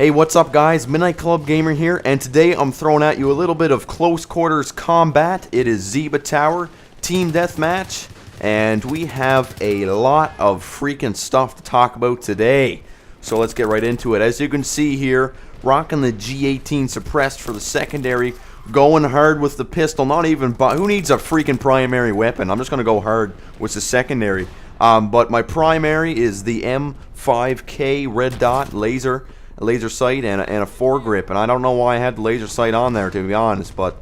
Hey, what's up guys? Midnight Club Gamer here, and today I'm throwing at you a little bit of close quarters combat. It is Zebra Tower, Team Deathmatch, and we have a lot of freaking stuff to talk about today. So let's get right into it. As you can see here, rocking the G18 suppressed for the secondary, going hard with the pistol, not even, who needs a freaking primary weapon? I'm just going to go hard with the secondary. But my primary is the M5K red dot laser sight and a foregrip, and I don't know why I had the laser sight on there, to be honest, but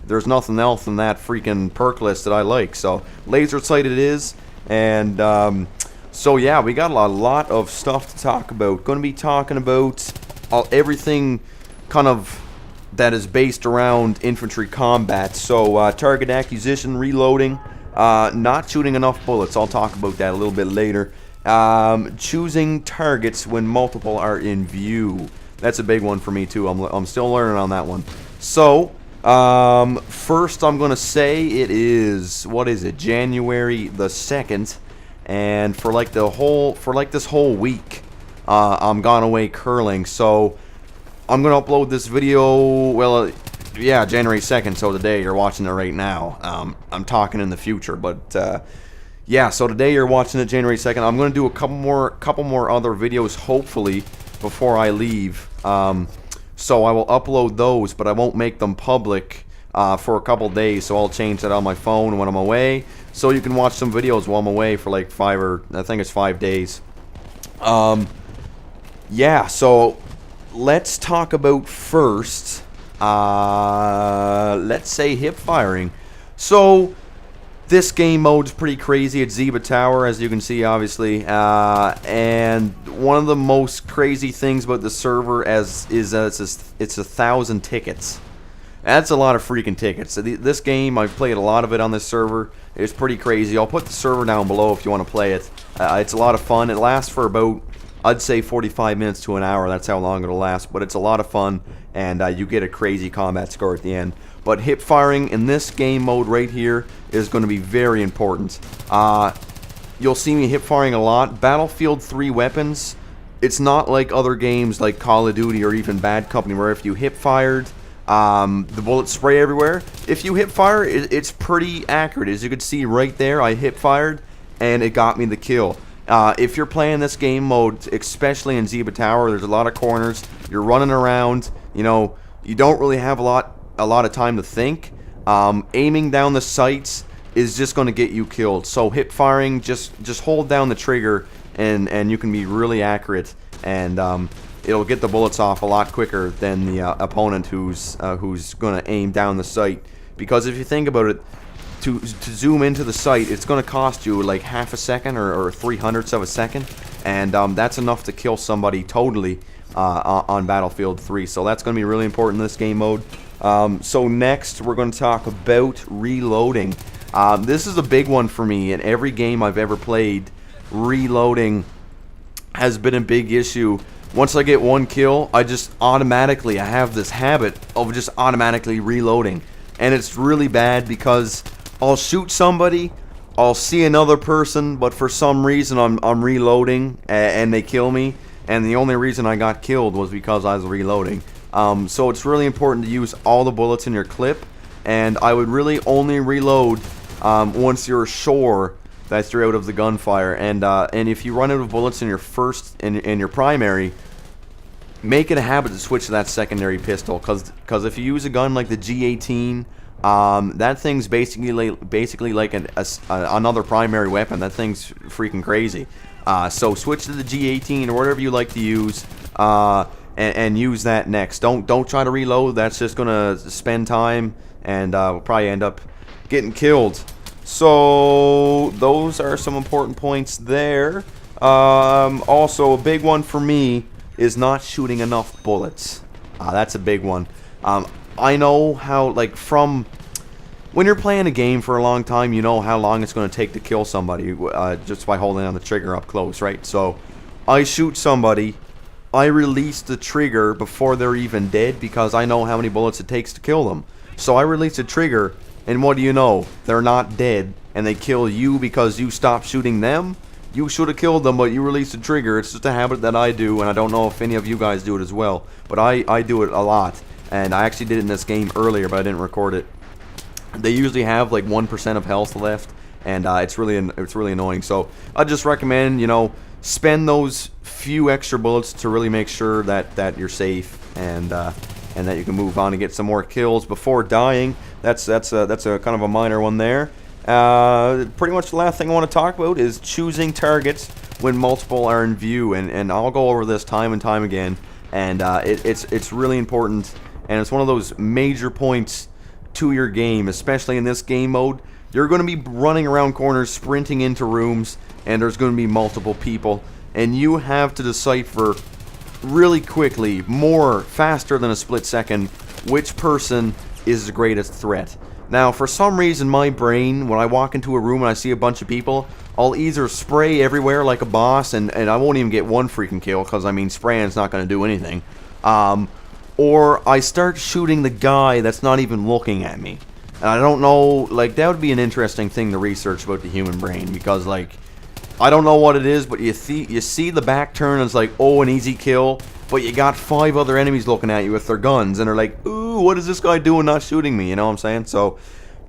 there's nothing else in that freaking perk list that I like, so laser sight it is. And so yeah, we got a lot of stuff to talk about. Going to be talking about everything kind of that is based around infantry combat. So target acquisition, reloading, not shooting enough bullets, I'll talk about that a little bit later. Choosing targets when multiple are in view. That's a big one for me too. I'm still learning on that one. So first I'm gonna say it is, what is it, January the 2nd, and for like this whole week I'm gone away curling. So I'm gonna upload this video, well, yeah, January 2nd, so today you're watching it right now. I'm talking in the future, but yeah, so today you're watching it January 2nd. I'm going to do a couple more other videos, hopefully, before I leave. So I will upload those, but I won't make them public for a couple days. So I'll change that on my phone when I'm away. So you can watch some videos while I'm away for like 5 days. Yeah, so let's talk about first, let's say hip firing. So this game mode's pretty crazy. It's Zebra Tower, as you can see, obviously. And one of the most crazy things about the server is that it's 1,000 tickets. That's a lot of freaking tickets. So this game, I've played a lot of it on this server. It's pretty crazy. I'll put the server down below if you want to play it. It's a lot of fun. It lasts for about, I'd say, 45 minutes to an hour. That's how long it'll last. But it's a lot of fun, and you get a crazy combat score at the end. But hip firing in this game mode right here is going to be very important. You'll see me hip firing a lot. Battlefield 3 weapons, it's not like other games like Call of Duty or even Bad Company, where if you hip fired, the bullets spray everywhere. If you hip fire, it's pretty accurate. As you can see right there, I hip fired and it got me the kill. If you're playing this game mode, especially in Zebra Tower, there's a lot of corners. You're running around. You know, you don't really have a lot of time to think. Aiming down the sights is just going to get you killed. So hip firing, just hold down the trigger and you can be really accurate, and it'll get the bullets off a lot quicker than the opponent who's going to aim down the sight. Because if you think about it, to zoom into the sight, it's going to cost you like half a second or 3/100ths of a second, and that's enough to kill somebody totally on Battlefield 3. So that's going to be really important in this game mode. So next we're going to talk about reloading. This is a big one for me. In every game I've ever played, reloading has been a big issue. Once I get one kill, I have this habit of just automatically reloading, and it's really bad because I'll shoot somebody, I'll see another person, but for some reason I'm reloading and they kill me, and the only reason I got killed was because I was reloading. So it's really important to use all the bullets in your clip, and I would really only reload once you're sure that you're out of the gunfire. And if you run out of bullets in your in your primary, make it a habit to switch to that secondary pistol, because if you use a gun like the G18, that thing's basically like another primary weapon. That thing's freaking crazy. So switch to the G18 or whatever you like to use. And use that next. Don't try to reload. That's just gonna spend time, and we'll probably end up getting killed. So those are some important points there. Also, a big one for me is not shooting enough bullets. That's a big one. I know how, like, from when you're playing a game for a long time, you know how long it's going to take to kill somebody just by holding on the trigger up close, right? So I shoot somebody, I release the trigger before they're even dead, because I know how many bullets it takes to kill them. So I release the trigger, and what do you know? They're not dead, and they kill you because you stopped shooting them. you should have killed them, but you released the trigger. It's just a habit that I do, and I don't know if any of you guys do it as well. But I do it a lot, and I actually did it in this game earlier, but I didn't record it. They usually have like 1% of health left, and it's really annoying. So I just recommend, you know, spend those few extra bullets to really make sure that you're safe, and that you can move on and get some more kills before dying. That's a kind of a minor one there. Pretty much the last thing I want to talk about is choosing targets when multiple are in view, and I'll go over this time and time again, and it's really important, and it's one of those major points to your game, especially in this game mode. You're going to be running around corners, sprinting into rooms, and there's going to be multiple people, and you have to decipher really quickly, faster than a split second, which person is the greatest threat. Now, for some reason, my brain, when I walk into a room and I see a bunch of people, I'll either spray everywhere like a boss, and I won't even get one freaking kill, because, I mean, spraying's not going to do anything. Or I start shooting the guy that's not even looking at me. And I don't know, like, that would be an interesting thing to research about the human brain, because, like, I don't know what it is, but you see the back turn and it's like, oh, an easy kill, but you got 5 other enemies looking at you with their guns, and they're like, ooh, what is this guy doing not shooting me, you know what I'm saying? So,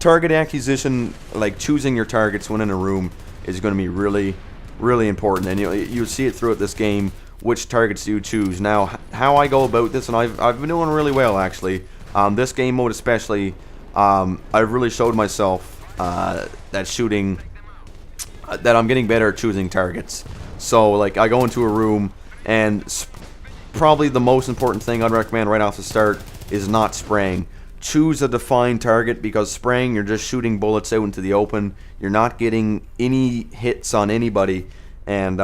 target acquisition, like choosing your targets when in a room, is going to be really, really important, and you'll see it throughout this game, which targets do you choose. Now, how I go about this, and I've been doing really well, actually, this game mode especially, I've really showed myself that shooting, that I'm getting better at choosing targets. So, like, I go into a room, and probably the most important thing I'd recommend right off the start is not spraying. Choose a defined target, because spraying, you're just shooting bullets out into the open. You're not getting any hits on anybody, and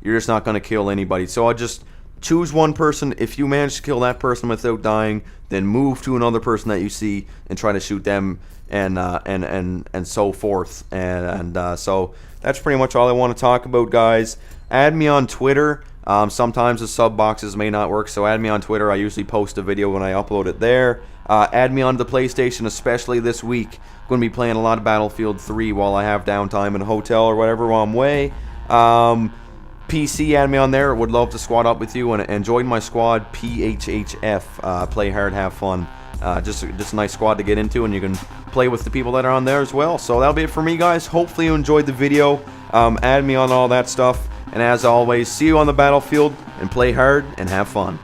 you're just not going to kill anybody. So I just choose one person. If you manage to kill that person without dying, then move to another person that you see and try to shoot them, and so forth. So that's pretty much all I want to talk about, guys. Add me on Twitter. Sometimes the sub boxes may not work, so add me on Twitter. I usually post a video when I upload it there. Add me on the PlayStation, especially this week. I'm going to be playing a lot of Battlefield 3 while I have downtime in a hotel or whatever while I'm away. PC, add me on there. Would love to squad up with you, and join my squad, PHHF. Play hard, have fun. Just a nice squad to get into, and you can play with the people that are on there as well. So that'll be it for me, guys. Hopefully you enjoyed the video. Add me on all that stuff. And as always, see you on the battlefield, and play hard and have fun.